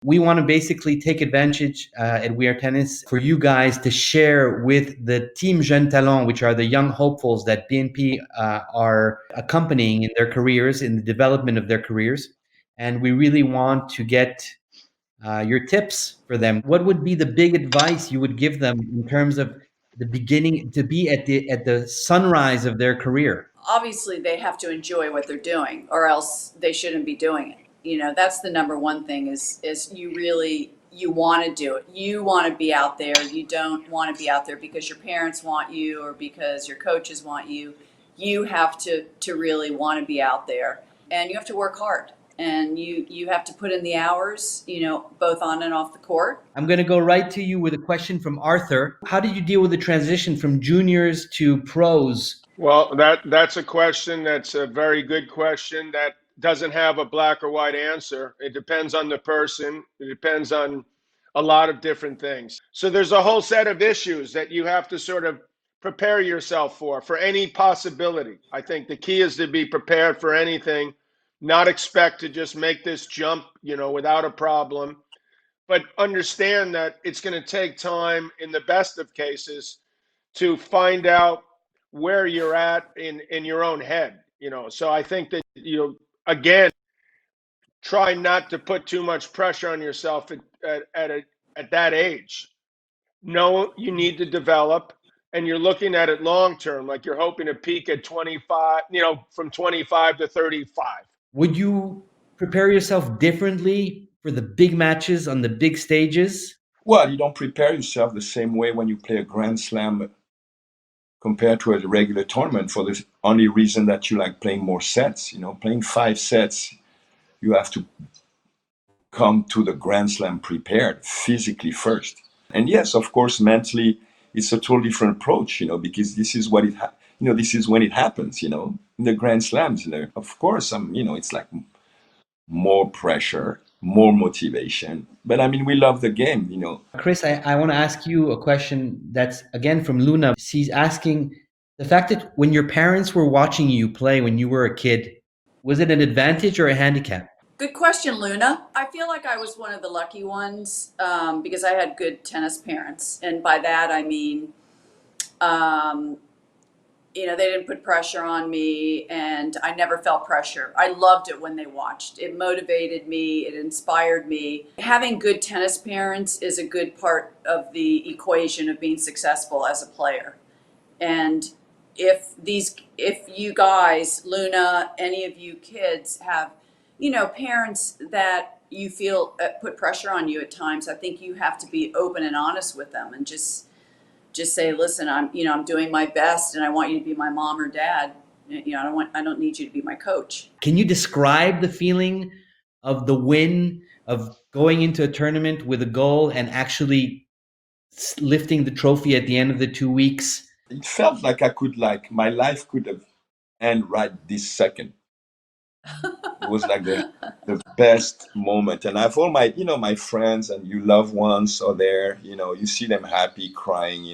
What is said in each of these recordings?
We want to basically take advantage at We Are Tennis for you guys to share with the Team Jeunes Talents, which are the young hopefuls that BNP are accompanying in their careers, in the development of their careers. And we really want to get your tips for them. What would be the big advice you would give them in terms of the beginning, to be at the sunrise of their career? Obviously, they have to enjoy what they're doing, or else they shouldn't be doing it. That's the number one thing is you want to do it. You want to be out there. You don't want to be out there because your parents want you or because your coaches want you. You have to really want to be out there, and you have to work hard, and you have to put in the hours, both on and off the court. I'm going to go right to you with a question from Arthur. How did you deal with the transition from juniors to pros? Well, that's a question that's a very good question that doesn't have a black or white answer. It depends on the person. It depends on a lot of different things. So there's a whole set of issues that you have to sort of prepare yourself for any possibility. I think the key is to be prepared for anything, not expect to just make this jump, without a problem, but understand that it's going to take time in the best of cases to find out where you're at in your own head, So I think that, again, try not to put too much pressure on yourself at that age. No, you need to develop, and you're looking at it long term, like you're hoping to peak at 25, from 25 to 35. Would you prepare yourself differently for the big matches on the big stages? Well, you don't prepare yourself the same way when you play a Grand Slam compared to a regular tournament, for the only reason that you like playing more sets. Playing 5 sets, you have to come to the Grand Slam prepared physically first. And yes, of course, mentally, it's a totally different approach, because this is what this is when it happens, in the Grand Slams. Of course, it's like more pressure, more motivation. But we love the game, Chris, I want to ask you a question that's again from Luna. She's asking the fact that when your parents were watching you play when you were a kid, was it an advantage or a handicap? Good question, Luna. I feel like I was one of the lucky ones because I had good tennis parents. And by that, I mean, they didn't put pressure on me, and I never felt pressure. I loved it when they watched. It motivated me. It inspired me. Having good tennis parents is a good part of the equation of being successful as a player. And if you guys, Luna, any of you kids have, parents that you feel put pressure on you at times, I think you have to be open and honest with them and just say, listen, I'm doing my best, and I want you to be my mom or dad. I don't need you to be my coach. Can you describe the feeling of the win, of going into a tournament with a goal and actually lifting the trophy at the end of the 2 weeks? It felt like my life could have ended right this second. It was like the best moment. And I've all my friends and you loved ones are there, you see them happy, crying,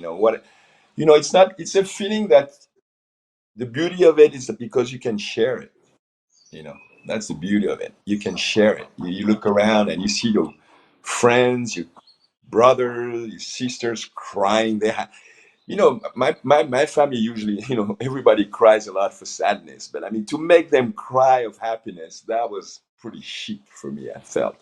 it's a feeling that the beauty of it is that because you can share it, that's the beauty of it. You can share it. You look around and you see your friends, your brothers, your sisters crying. My family usually, everybody cries a lot for sadness, but to make them cry of happiness, that was pretty chic for me, I felt.